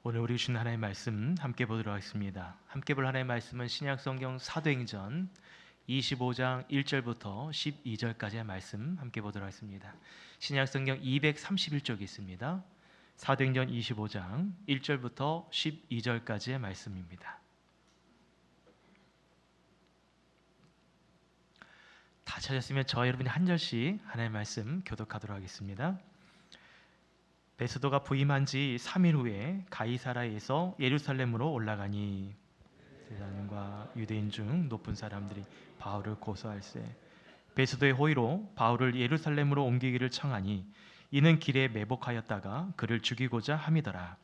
오늘 우리 주신 하나님의 말씀 함께 보도록 하겠습니다. 함께 볼 하나님의 말씀은 신약성경 사도행전 25장 1절부터 12절까지의 말씀 함께 보도록 하겠습니다. 신약성경 231쪽에 있습니다. 사도행전 25장 1절부터 12절까지의 말씀입니다. 다 찾았으면 저와 여러분이 한 절씩 하나님의 말씀 교독하도록 하겠습니다. 베스도가 부임한 지 3일 후에 가이사라에서 예루살렘으로 올라가니 세상과 유대인 중 높은 사람들이 바울을 고소할세 베스도의 호의로 바울을 예루살렘으로 옮기기를 청하니 이는 길에 매복하였다가 그를 죽이고자 함이더라.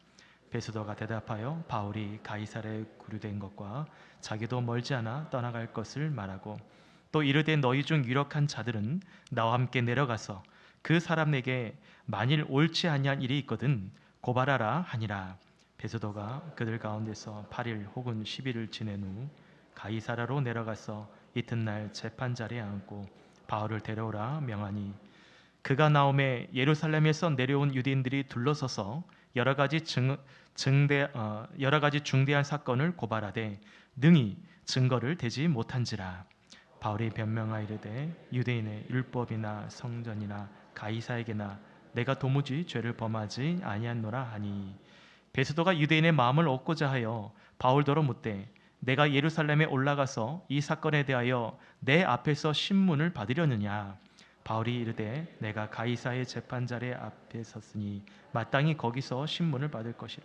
베스도가 대답하여 바울이 가이사라에 구류된 것과 자기도 멀지 않아 떠나갈 것을 말하고 또 이르되 너희 중 유력한 자들은 나와 함께 내려가서 그 사람에게 만일 옳지 아니한 일이 있거든 고발하라 하니라. 베스도가 그들 가운데서 8일 혹은 10일을 지낸 후 가이사라로 내려가서 이튿날 재판 자리에 앉고 바울을 데려오라 명하니 그가 나오매 예루살렘에서 내려온 유대인들이 둘러서서 여러 가지 중대한 사건을 고발하되 능히 증거를 대지 못한지라. 바울이 변명하이르되 유대인의 율법이나 성전이나 가이사에게나 내가 도무지 죄를 범하지 아니하노라 하니 베스도가 유대인의 마음을 얻고자 하여 바울더러 묻되 내가 예루살렘에 올라가서 이 사건에 대하여 내 앞에서 신문을 받으려느냐. 바울이 이르되 내가 가이사의 재판자리 앞에 섰으니 마땅히 거기서 신문을 받을 것이라.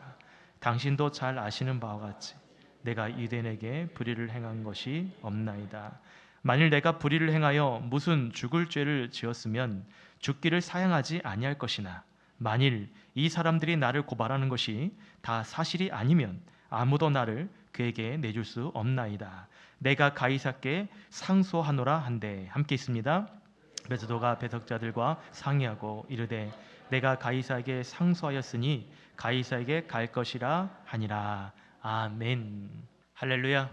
당신도 잘 아시는 바와 같이 내가 유대인에게 불의를 행한 것이 없나이다. 만일 내가 불의를 행하여 무슨 죽을 죄를 지었으면 죽기를 사양하지 아니할 것이나 만일 이 사람들이 나를 고발하는 것이 다 사실이 아니면 아무도 나를 그에게 내줄 수 없나이다. 내가 가이사께 상소하노라 한데 함께 있습니다. 베스도가 배석자들과 상의하고 이르되 내가 가이사에게 상소하였으니 가이사에게 갈 것이라 하니라. 아멘. 할렐루야.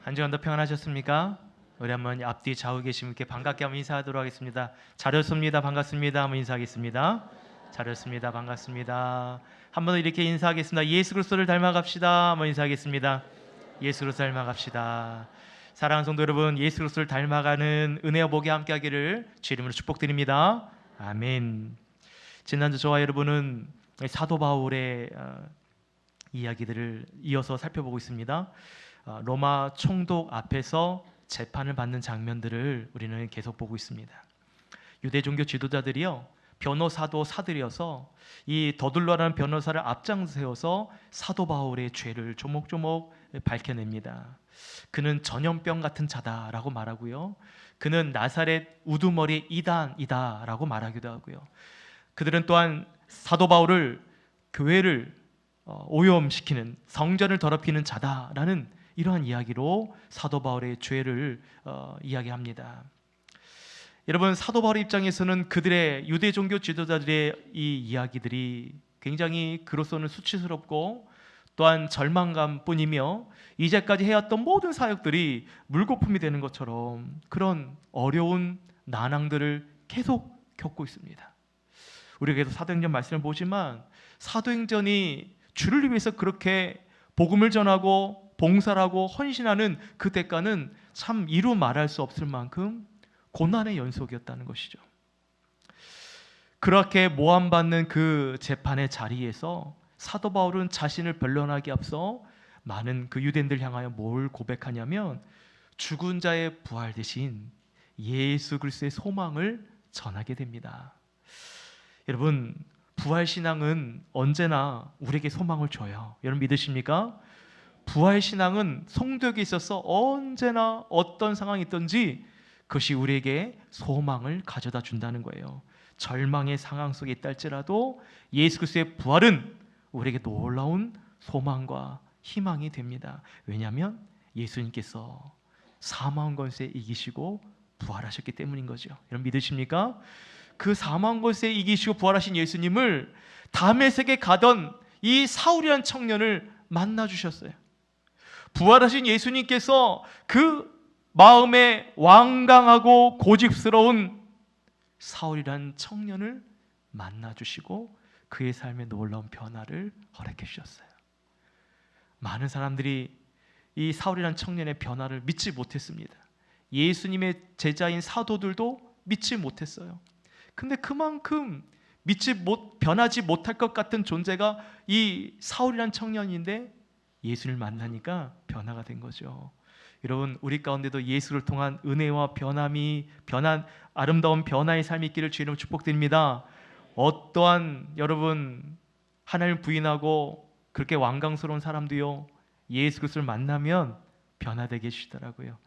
한 주간 더 평안하셨습니까? 우리 한번 앞뒤 좌우 계신 분께 반갑게 한번 인사하도록 하겠습니다. 잘했습니다. 반갑습니다. 한번 인사하겠습니다. 잘했습니다. 반갑습니다. 한 번 더 이렇게 인사하겠습니다. 예수 그리스도를 닮아갑시다. 한번 인사하겠습니다. 예수 그리스도 닮아갑시다. 사랑하는 성도 여러분, 예수 그리스도를 닮아가는 은혜와 복이 함께하기를 주 이름으로 축복드립니다. 아멘. 지난주 저와 여러분은 사도 바울의 이야기들을 이어서 살펴보고 있습니다. 로마 총독 앞에서 재판을 받는 장면들을 우리는 계속 보고 있습니다. 유대 종교 지도자들이요 변호사도 사들여서 이 더둘러라는 변호사를 앞장세워서 사도 바울의 죄를 조목조목 밝혀냅니다. 그는 전염병 같은 자다라고 말하고요. 그는 나사렛 우두머리 이단이다라고 말하기도 하고요. 그들은 또한 사도 바울을 교회를 오염시키는 성전을 더럽히는 자다라는 이러한 이야기로 사도 바울의 죄를 이야기합니다. 여러분, 사도 바울의 입장에서는 그들의 유대 종교 지도자들의 이 이야기들이 굉장히 그로서는 수치스럽고 또한 절망감뿐이며 이제까지 해왔던 모든 사역들이 물거품이 되는 것처럼 그런 어려운 난항들을 계속 겪고 있습니다. 우리가 계속 사도행전 말씀을 보지만 사도행전이 주를 위해서 그렇게 복음을 전하고 봉사를 하고 헌신하는 그 대가는 참 이루 말할 수 없을 만큼 고난의 연속이었다는 것이죠. 그렇게 모함받는 그 재판의 자리에서 사도 바울은 자신을 변론하기 앞서 많은 그 유대인들 향하여 뭘 고백하냐면 죽은 자의 부활 대신 예수 그리스도의 소망을 전하게 됩니다. 여러분, 부활신앙은 언제나 우리에게 소망을 줘요. 여러분 믿으십니까? 부활신앙은 성도에게 있어서 언제나 어떤 상황이 있든지 그것이 우리에게 소망을 가져다 준다는 거예요. 절망의 상황 속에 있다 할지라도 예수 그리스도의 부활은 우리에게 놀라운 소망과 희망이 됩니다. 왜냐하면 예수님께서 사망 권세 이기시고 부활하셨기 때문인 거죠. 여러분 믿으십니까? 그 사망 권세 이기시고 부활하신 예수님을 다메섹에 가던 이 사울이라는 청년을 만나 주셨어요. 부활하신 예수님께서 그 마음에 완강하고 고집스러운 사울이라는 청년을 만나 주시고 그의 삶에 놀라운 변화를 허락해 주셨어요. 많은 사람들이 이 사울이라는 청년의 변화를 믿지 못했습니다. 예수님의 제자인 사도들도 믿지 못했어요. 근데 그만큼 변하지 못할 것 같은 존재가 이 사울이라는 청년인데 예수를 만나니까 변화가 된 거죠. 여러분, 우리 가운데도 예수를 통한 은혜와 변한 아름다운 변화의 삶이 있기를 주의 이름으로 축복드립니다. 어떠한 여러분 하나님을 부인하고 그렇게 완강스러운 사람도요, 예수 그리스도를 만나면 변화되게 해주시더라고요.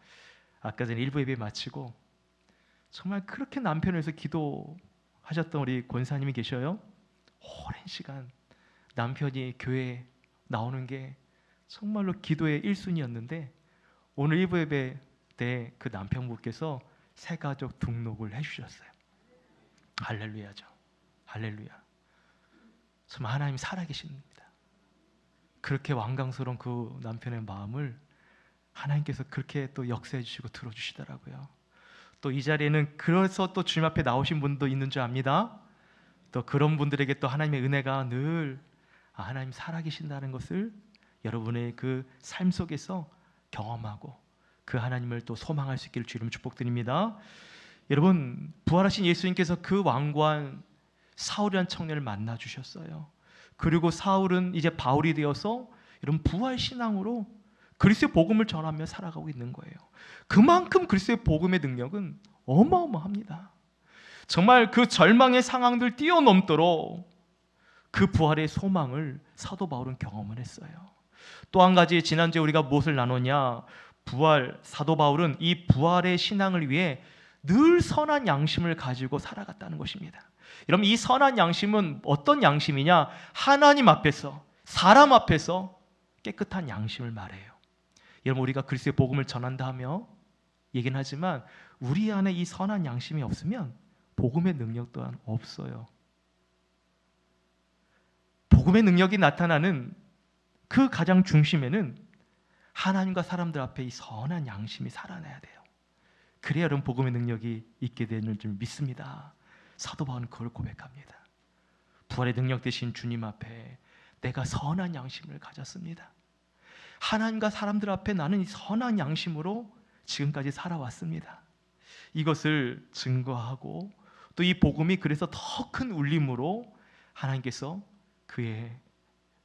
아까 전에 일부 예배 마치고 정말 그렇게 남편을 위해서 기도하셨던 우리 권사님이 계셔요. 오랜 시간 남편이 교회에 나오는 게 정말로 기도의 1순위였는데 오늘 일부 예배 때 그 남편분께서 새가족 등록을 해주셨어요. 할렐루야죠. 할렐루야. 정말 하나님 살아계십니다. 그렇게 완강스러운 그 남편의 마음을 하나님께서 그렇게 또 역사해 주시고 들어주시더라고요. 또 이 자리에는 그래서 또 주님 앞에 나오신 분도 있는 줄 압니다. 또 그런 분들에게 또 하나님의 은혜가 늘 하나님 살아계신다는 것을 여러분의 그 삶 속에서 경험하고 그 하나님을 또 소망할 수 있기를 주님 축복드립니다. 여러분, 부활하신 예수님께서 그 왕관 사울이라는 청년을 만나 주셨어요. 그리고 사울은 이제 바울이 되어서 여러분 부활 신앙으로 그리스도의 복음을 전하며 살아가고 있는 거예요. 그만큼 그리스도의 복음의 능력은 어마어마합니다. 정말 그 절망의 상황들 뛰어넘도록 그 부활의 소망을 사도 바울은 경험을 했어요. 또 한 가지, 지난주에 우리가 무엇을 나눴냐? 사도 바울은 이 부활의 신앙을 위해 늘 선한 양심을 가지고 살아갔다는 것입니다. 여러분, 이 선한 양심은 어떤 양심이냐? 하나님 앞에서, 사람 앞에서 깨끗한 양심을 말해요. 여러분, 우리가 그리스도의 복음을 전한다 하며 얘기는 하지만 우리 안에 이 선한 양심이 없으면 복음의 능력 또한 없어요. 복음의 능력이 나타나는 그 가장 중심에는 하나님과 사람들 앞에 이 선한 양심이 살아나야 돼요. 그래야 여러분 복음의 능력이 있게 되는 줄 믿습니다. 사도 바울은 그걸 고백합니다. 부활의 능력 되신 주님 앞에 내가 선한 양심을 가졌습니다. 하나님과 사람들 앞에 나는 이 선한 양심으로 지금까지 살아왔습니다. 이것을 증거하고 또 이 복음이 그래서 더 큰 울림으로 하나님께서 그의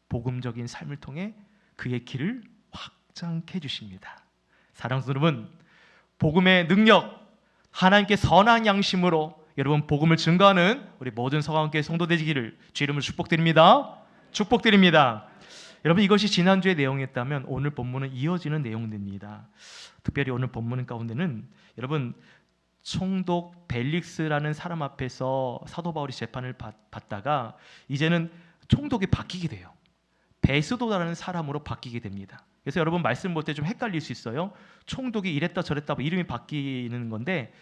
복음적인 삶을 통해 그의 길을 확장케 해주십니다. 사랑하는 여러분, 복음의 능력, 하나님께 선한 양심으로 여러분 복음을 증거하는 우리 모든 서강교회 성도 되시기를 주의 이름으로 축복드립니다. 축복드립니다. 여러분, 이것이 지난주의 내용이었다면 오늘 본문은 이어지는 내용입니다. 특별히 오늘 본문 가운데는 여러분 총독 벨릭스라는 사람 앞에서 사도 바울이 재판을 받다가 이제는 총독이 바뀌게 돼요. 베스도라는 사람으로 바뀌게 됩니다. 그래서 여러분 말씀 볼 때 좀 헷갈릴 수 있어요. 총독이 이랬다 저랬다 이름이 바뀌는 건데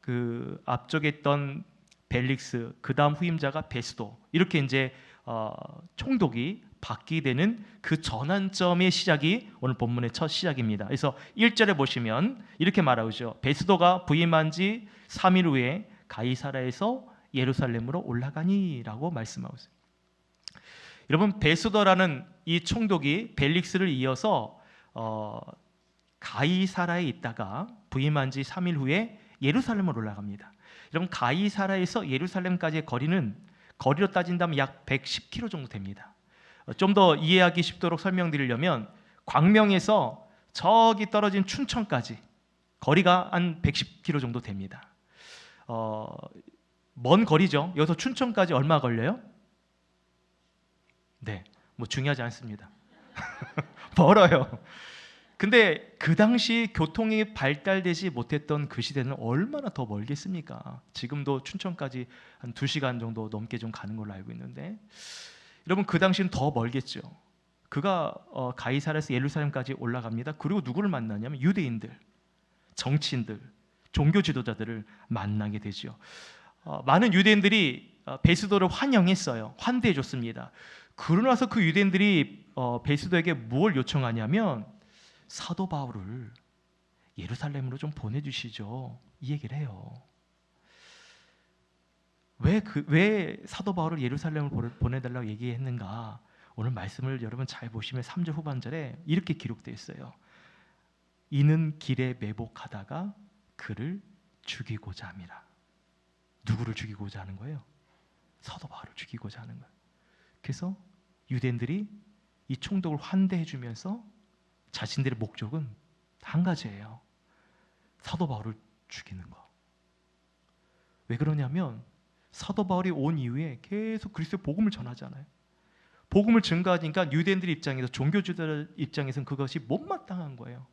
그 앞쪽에 있던 벨릭스, 그 다음 후임자가 베스도, 이렇게 이제 총독이 바뀌게 되는 그 전환점의 시작이 오늘 본문의 첫 시작입니다. 그래서 1절에 보시면 이렇게 말하죠. 베스도가 부임한 지 3일 후에 가이사라에서 예루살렘으로 올라가니라고 말씀하고 있어요. 여러분, 베스도라는 이 총독이 벨릭스를 이어서 가이사라에 있다가 부임한 지 3일 후에 예루살렘으로 올라갑니다. 여러분, 가이사라에서 예루살렘까지의 거리로 따진다면 약 110km 정도 됩니다. 좀 더 이해하기 쉽도록 설명드리려면 광명에서 저기 떨어진 춘천까지 거리가 한 110km 정도 됩니다. 먼 거리죠. 여기서 춘천까지 얼마 걸려요? 네, 뭐 중요하지 않습니다. 멀어요. 근데 그 당시 교통이 발달되지 못했던 그 시대는 얼마나 더 멀겠습니까? 지금도 춘천까지 한 2시간 정도 넘게 좀 가는 걸로 알고 있는데 여러분, 그 당시는 더 멀겠죠. 그가 가이사라에서 예루살렘까지 올라갑니다. 그리고 누구를 만나냐면 유대인들, 정치인들, 종교 지도자들을 만나게 되죠. 많은 유대인들이 베스도를 환영했어요. 환대해 줬습니다. 그러고 나서 그 유대인들이 베스도에게 뭘 요청하냐면 사도 바울을 예루살렘으로 좀 보내주시죠. 이 얘기를 해요. 왜 사도 바울을 예루살렘으로 보내달라고 얘기했는가? 오늘 말씀을 여러분 잘 보시면 3절 후반절에 이렇게 기록되어 있어요. 이는 길에 매복하다가 그를 죽이고자 함이라. 누구를 죽이고자 하는 거예요? 사도 바울을 죽이고자 하는 거예요. 그래서 유대인들이 이 총독을 환대해 주면서 자신들의 목적은 한 가지예요. 사도 바울을 죽이는 거. 왜 그러냐면 사도 바울이 온 이후에 계속 그리스도의 복음을 전하잖아요. 복음을 증거하니까 유대인들 입장에서, 종교주의들 입장에서는 그것이 못마땅한 거예요.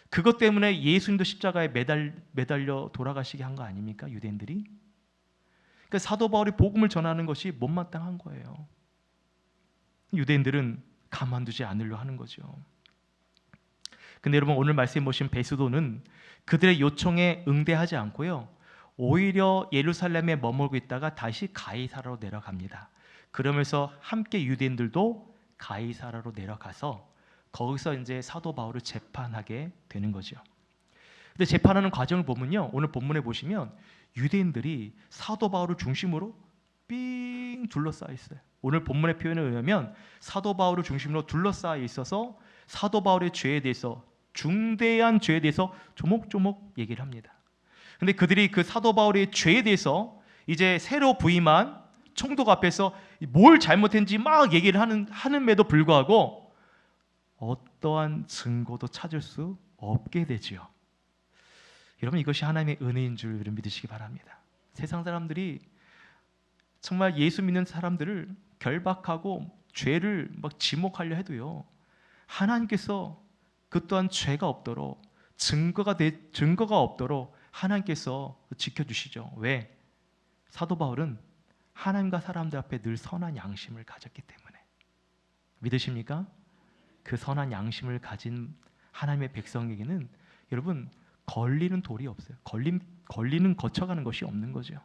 그것 때문에 예수님도 십자가에 매달려 돌아가시게 한 거 아닙니까? 유대인들이. 그러니까 사도 바울이 복음을 전하는 것이 못마땅한 거예요. 유대인들은 가만두지 않으려 하는 거죠. 근데 여러분, 오늘 말씀해 보신 베스도는 그들의 요청에 응대하지 않고요, 오히려 예루살렘에 머물고 있다가 다시 가이사라로 내려갑니다. 그러면서 함께 유대인들도 가이사라로 내려가서 거기서 이제 사도 바울을 재판하게 되는 거죠. 근데 재판하는 과정을 보면요, 오늘 본문에 보시면 유대인들이 사도 바울을 중심으로 삥 둘러싸여 있어요. 오늘 본문의 표현에 의하면 사도 바울을 중심으로 둘러싸여 있어서 사도 바울의 죄에 대해서, 중대한 죄에 대해서 조목조목 얘기를 합니다. 근데 그들이 그 사도 바울의 죄에 대해서 이제 새로 부임한 총독 앞에서 뭘 잘못했는지 막 얘기를 하는에도 불구하고 어떠한 증거도 찾을 수 없게 되지요. 여러분, 이것이 하나님의 은혜인 줄 믿으시기 바랍니다. 세상 사람들이 정말 예수 믿는 사람들을 결박하고 죄를 막 지목하려 해도요, 하나님께서 그 또한 죄가 없도록, 증거가 없도록 하나님께서 지켜주시죠. 왜? 사도 바울은 하나님과 사람들 앞에 늘 선한 양심을 가졌기 때문에. 믿으십니까? 그 선한 양심을 가진 하나님의 백성에게는 여러분, 걸리는 돌이 없어요. 걸리는 거쳐가는 것이 없는 거죠.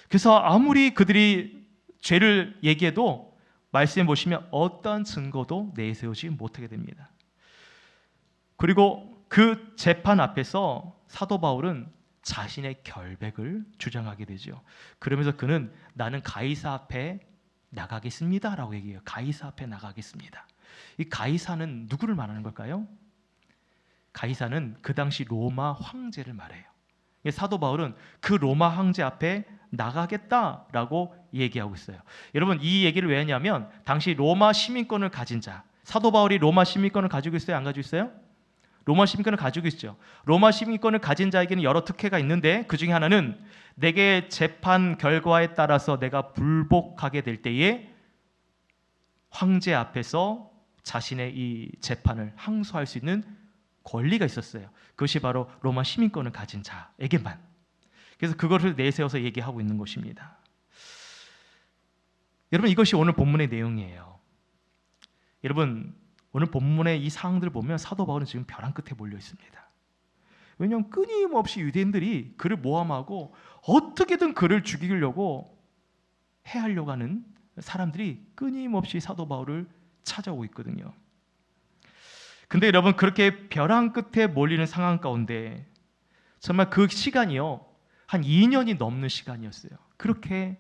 그래서 아무리 그들이 죄를 얘기해도 말씀해 보시면 어떠한 증거도 내세우지 못하게 됩니다. 그리고 그 재판 앞에서 사도 바울은 자신의 결백을 주장하게 되죠. 그러면서 그는 나는 가이사 앞에 나가겠습니다 라고 얘기해요. 가이사 앞에 나가겠습니다. 이 가이사는 누구를 말하는 걸까요? 가이사는 그 당시 로마 황제를 말해요. 사도 바울은 그 로마 황제 앞에 나가겠다라고 얘기하고 있어요. 여러분, 이 얘기를 왜 하냐면 당시 로마 시민권을 가진 자, 사도 바울이 로마 시민권을 가지고 있어요? 안 가지고 있어요? 로마 시민권을 가지고 있죠. 로마 시민권을 가진 자에게는 여러 특혜가 있는데 그 중에 하나는 내게 재판 결과에 따라서 내가 불복하게 될 때에 황제 앞에서 자신의 이 재판을 항소할 수 있는 권리가 있었어요. 그것이 바로 로마 시민권을 가진 자에게만. 그래서 그것을 내세워서 얘기하고 있는 것입니다. 여러분, 이것이 오늘 본문의 내용이에요. 여러분, 오늘 본문의 이 사항들을 보면 사도 바울은 지금 벼랑 끝에 몰려 있습니다. 왜냐하면 끊임없이 유대인들이 그를 모함하고 어떻게든 그를 죽이려고 해하려고 하는 사람들이 끊임없이 사도 바울을 찾아오고 있거든요. 근데 여러분, 그렇게 벼랑 끝에 몰리는 상황 가운데 정말 그 시간이요, 한 2년이 넘는 시간이었어요. 그렇게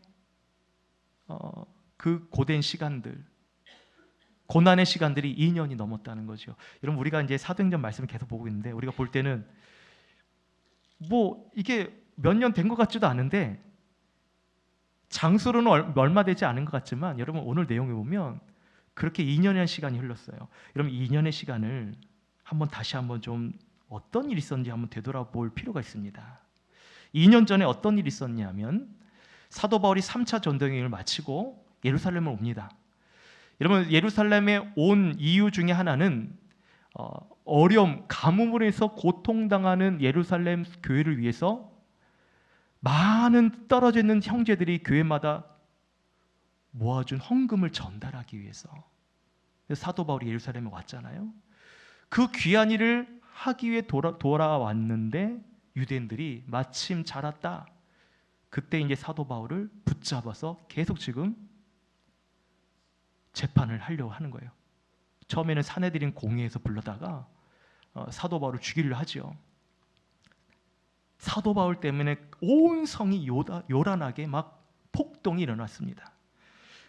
그 고된 시간들, 고난의 시간들이 2년이 넘었다는 거죠. 여러분, 우리가 이제 사도행전 말씀을 계속 보고 있는데 우리가 볼 때는 뭐 이게 몇 년 된 것 같지도 않은데, 장수로는 얼마 되지 않은 것 같지만 여러분, 오늘 내용을 보면 그렇게 2년이라는 시간이 흘렀어요. 여러분, 2년의 시간을 다시 한번 좀 어떤 일이 있었는지 한번 되돌아볼 필요가 있습니다. 2년 전에 어떤 일이 있었냐면 사도 바울이 3차 전도여행을 마치고 예루살렘을 옵니다. 여러분, 예루살렘에 온 이유 중에 하나는 어려움, 가뭄으로 해서 고통당하는 예루살렘 교회를 위해서 많은 떨어져 있는 형제들이 교회마다 모아준 헌금을 전달하기 위해서 사도 바울이 예루살렘에 왔잖아요. 그 귀한 일을 하기 위해 돌아왔는데 유대인들이 마침 잘 왔다. 그때 이제 사도 바울을 붙잡아서 계속 지금 재판을 하려고 하는 거예요. 처음에는 사내들인 공회에서 불러다가 사도 바울을 죽이려 하죠. 사도 바울 때문에 온 성이 요란하게 막 폭동이 일어났습니다.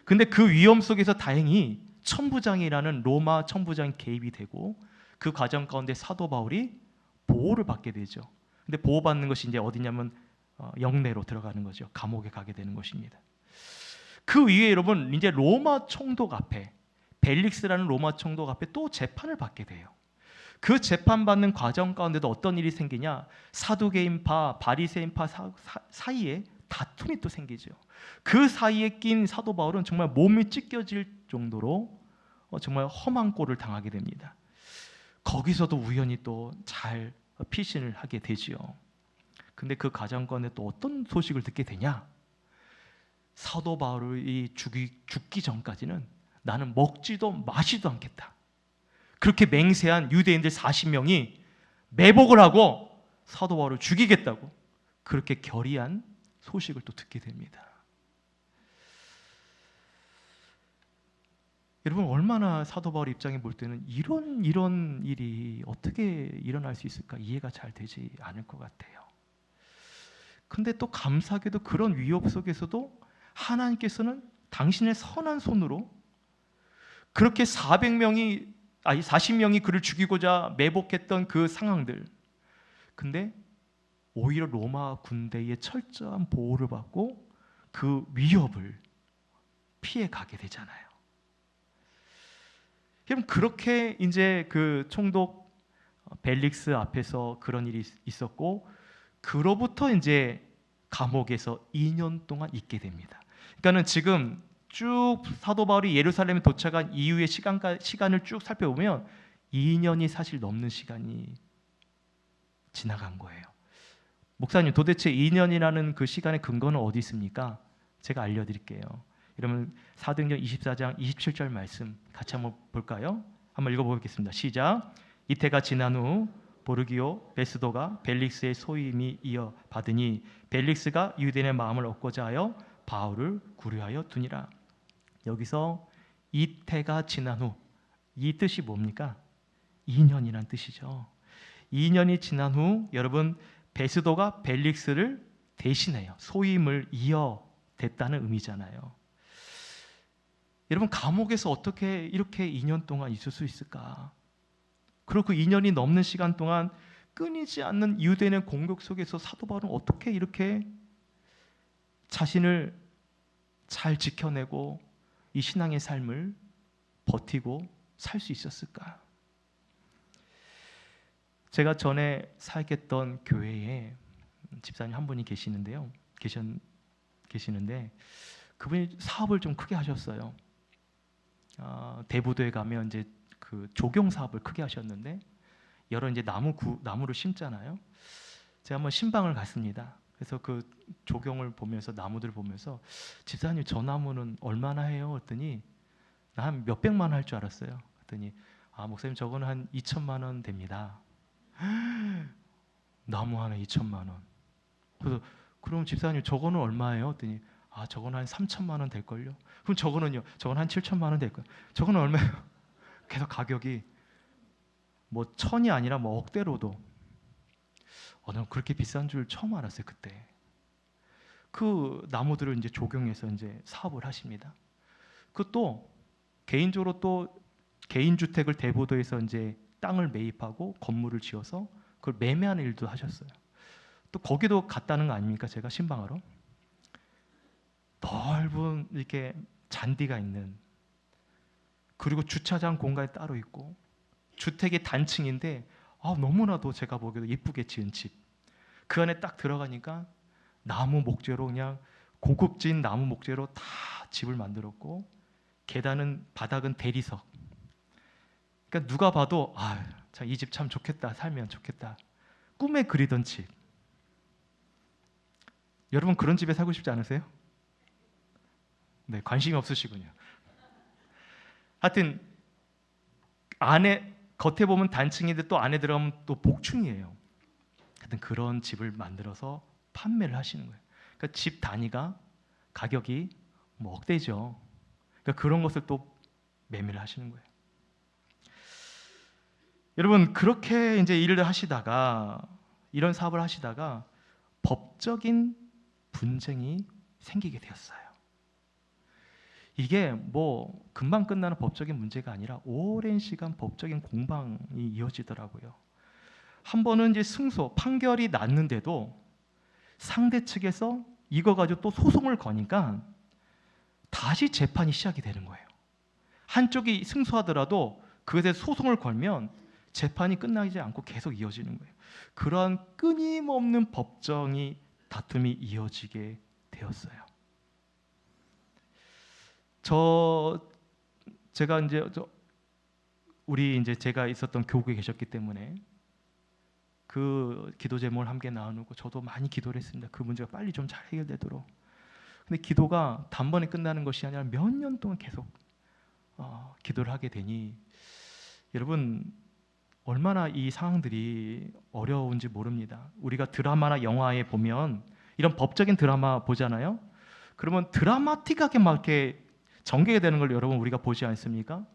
근데 그 위험 속에서 다행히 천부장이라는 로마 천부장이 개입이 되고 그 과정 가운데 사도 바울이 보호를 받게 되죠. 근데 보호받는 것이 이제 어디냐면 영내로 들어가는 거죠. 감옥에 가게 되는 것입니다. 그 위에 여러분 이제 로마 총독 앞에 벨릭스라는 로마 총독 앞에 또 재판을 받게 돼요. 그 재판받는 과정 가운데도 어떤 일이 생기냐? 사두개인파, 바리새인파 사이에 다툼이 또 생기죠. 그 사이에 낀 사도 바울은 정말 몸이 찢겨질 정도로 정말 험한 꼴을 당하게 됩니다. 거기서도 우연히 또 잘 피신을 하게 되지요. 근데 그 과정 가운데 또 어떤 소식을 듣게 되냐? 사도 바울이 죽기 전까지는 나는 먹지도 마시지도 않겠다. 그렇게 맹세한 유대인들 40명이 매복을 하고 사도 바울을 죽이겠다고 그렇게 결의한 소식을 또 듣게 됩니다. 여러분 얼마나 사도 바울 입장에 볼 때는 이런 일이 어떻게 일어날 수 있을까 이해가 잘 되지 않을 것 같아요. 근데 또 감사하게도 그런 위협 속에서도 하나님께서는 당신의 선한 손으로 그렇게 40명이 그를 죽이고자 매복했던 그 상황들, 근데 오히려 로마 군대의 철저한 보호를 받고 그 위협을 피해 가게 되잖아요. 여러분 그렇게 이제 그 총독 벨릭스 앞에서 그런 일이 있었고 그로부터 이제 감옥에서 2년 동안 있게 됩니다. 그러니까는 지금 쭉 사도 바울이 예루살렘에 도착한 이후의 시간을 쭉 살펴보면 2년이 사실 넘는 시간이 지나간 거예요. 목사님 도대체 2년이라는 그 시간의 근거는 어디 있습니까? 제가 알려드릴게요. 여러분 사도행전 24장 27절 말씀 같이 한번 볼까요? 한번 읽어보겠습니다. 시작. 이태가 지난 후 보르기오 베스도가 벨릭스의 소임이 이어받으니 벨릭스가 유대인의 마음을 얻고자 하여 바울을 구류하여 두니라. 여기서 이태가 지난 후, 이 뜻이 뭡니까? 2년이란 뜻이죠. 2년이 지난 후 여러분 베스도가 벨릭스를 대신해요. 소임을 이어댔다는 의미잖아요. 여러분 감옥에서 어떻게 이렇게 2년 동안 있을 수 있을까? 그리고 그 2년이 넘는 시간 동안 끊이지 않는 유대인의 공격 속에서 사도 바울은 어떻게 이렇게 자신을 잘 지켜내고 이 신앙의 삶을 버티고 살 수 있었을까? 제가 전에 사역했던 교회에 집사님 한 분이 계시는데 그분이 사업을 좀 크게 하셨어요. 대부도에 가면 이제 그 조경 사업을 크게 하셨는데 여러 이제 나무를 심잖아요. 제가 한번 신방을 갔습니다. 그래서 그 조경을 보면서 나무들을 보면서 집사님 저 나무는 얼마나 해요? 그랬더니 나 한 몇백만 원 할 줄 알았어요. 그랬더니 목사님 저거는 한 2천만 원 됩니다. 나무 하나 2천만 원. 그래서 그럼 집사님 저거는 얼마예요? 그랬더니 저거는 한 3천만 원 될걸요. 그럼 저거는요? 저거는 한 7천만 원 될걸요. 저거는 얼마예요? 계속 가격이 뭐 천이 아니라 뭐 억대로도 난 그렇게 비싼 줄 처음 알았어요. 그때 그 나무들을 이제 조경해서 이제 사업을 하십니다. 그 또 개인적으로 또 개인 주택을 대보도에서 이제 땅을 매입하고 건물을 지어서 그걸 매매하는 일도 하셨어요. 또 거기도 갔다는 거 아닙니까? 제가 신방하러 넓은 이렇게 잔디가 있는, 그리고 주차장 공간이 따로 있고 주택이 단층인데 너무나도 제가 보기에도 예쁘게 지은 집. 그 안에 딱 들어가니까 나무 목재로 그냥 고급진 나무 목재로 다 집을 만들었고 바닥은 대리석. 그러니까 누가 봐도 이 집 참 좋겠다, 살면 좋겠다, 꿈에 그리던 집. 여러분 그런 집에 살고 싶지 않으세요? 네, 관심이 없으시군요. 하여튼 겉에 보면 단층인데 또 안에 들어가면 또 복층이에요. 하여튼 그런 집을 만들어서 판매를 하시는 거예요. 그러니까 집 단위가 가격이 뭐 억대죠. 그러니까 그런 것을 또 매매를 하시는 거예요. 여러분 그렇게 이제 일을 하시다가, 이런 사업을 하시다가 법적인 분쟁이 생기게 되었어요. 이게 뭐 금방 끝나는 법적인 문제가 아니라 오랜 시간 법적인 공방이 이어지더라고요. 한 번은 이제 승소, 판결이 났는데도 상대 측에서 이거 가지고 또 소송을 거니까 다시 재판이 시작이 되는 거예요. 한쪽이 승소하더라도 그것에 대해서 소송을 걸면 재판이 끝나지 않고 계속 이어지는 거예요. 그러한 끊임없는 법정이 다툼이 이어지게 되었어요. 제가 이제 제가 있었던 교구에 계셨기 때문에 그 기도 제목을 함께 나누고 저도 많이 기도를 했습니다. 그 문제가 빨리 좀 잘 해결되도록. 근데 기도가 단번에 끝나는 것이 아니라 몇 년 동안 계속 기도를 하게 되니 여러분 얼마나 이 상황들이 어려운지 모릅니다. 우리가 드라마나 영화에 보면 이런 법적인 드라마 보잖아요. 그러면 드라마틱하게 막 이렇게 전개가 되는 걸 여러분 우리가 보지 않습니까?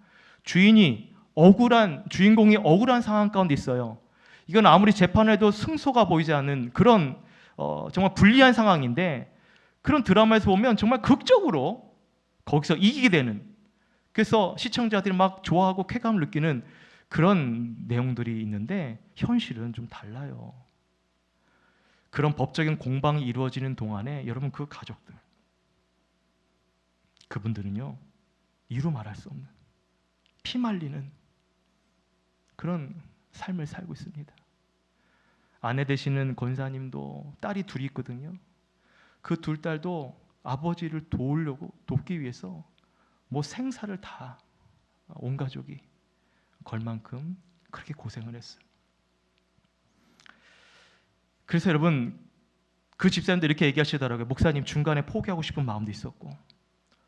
주인공이 억울한 상황 가운데 있어요. 이건 아무리 재판해도 승소가 보이지 않는 그런 정말 불리한 상황인데 그런 드라마에서 보면 정말 극적으로 거기서 이기게 되는, 그래서 시청자들이 막 좋아하고 쾌감을 느끼는 그런 내용들이 있는데 현실은 좀 달라요. 그런 법적인 공방이 이루어지는 동안에 여러분 그 가족들, 그분들은요 이루 말할 수 없는 피말리는 그런 삶을 살고 있습니다. 아내 되시는 권사님도 딸이 둘이 있거든요. 그 둘 딸도 아버지를 돕기 위해서 뭐 생사를 다 온 가족이 걸 만큼 그렇게 고생을 했어요. 그래서 여러분 그 집사님도 이렇게 얘기하시더라고요. 목사님, 중간에 포기하고 싶은 마음도 있었고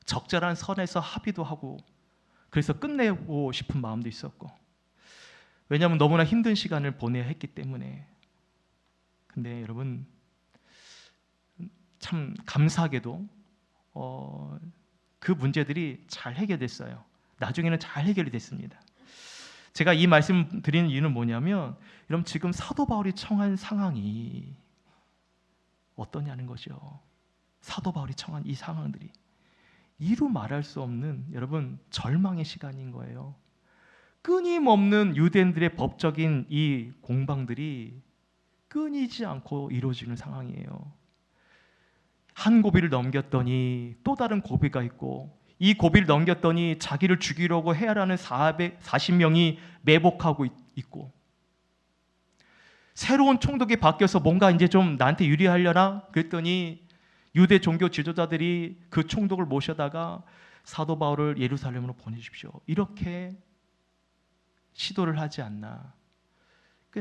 적절한 선에서 합의도 하고 그래서 끝내고 싶은 마음도 있었고, 왜냐하면 너무나 힘든 시간을 보내야 했기 때문에. 근데 여러분 참 감사하게도 그 문제들이 잘 해결됐어요. 나중에는 잘 해결이 됐습니다. 제가 이 말씀 드리는 이유는 뭐냐면 여러분 지금 사도 바울이 처한 상황이 어떠냐는 거죠. 사도 바울이 처한 이 상황들이 이루 말할 수 없는 여러분 절망의 시간인 거예요. 끊임없는 유대인들의 법적인 이 공방들이 끊이지 않고 이루어지는 상황이에요. 한 고비를 넘겼더니 또 다른 고비가 있고, 이 고비를 넘겼더니 자기를 죽이려고 해야라는 440명이 매복하고 있고, 새로운 총독이 바뀌어서 뭔가 이제 좀 나한테 유리하려나 그랬더니 유대 종교 지도자들이 그 총독을 모셔다가 사도 바울을 예루살렘으로 보내주십시오, 이렇게 시도를 하지 않나.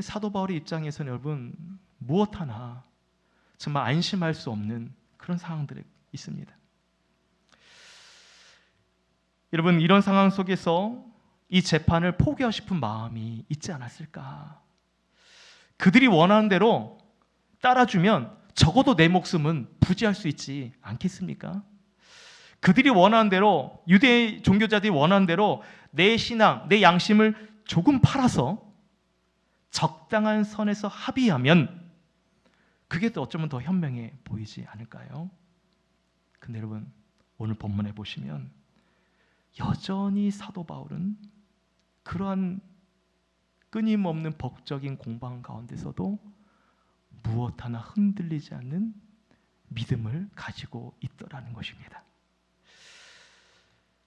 사도 바울의 입장에서는 여러분 무엇 하나 정말 안심할 수 없는 그런 상황들이 있습니다. 여러분 이런 상황 속에서 이 재판을 포기하고 싶은 마음이 있지 않았을까? 그들이 원하는 대로 따라주면 적어도 내 목숨은 부지할 수 있지 않겠습니까? 그들이 원하는 대로, 유대 종교자들이 원하는 대로 내 신앙, 내 양심을 조금 팔아서 적당한 선에서 합의하면 그게 또 어쩌면 더 현명해 보이지 않을까요? 근데 여러분 오늘 본문에 보시면 여전히 사도 바울은 그러한 끊임없는 법적인 공방 가운데서도 무엇 하나 흔들리지 않는 믿음을 가지고 있더라는 것입니다.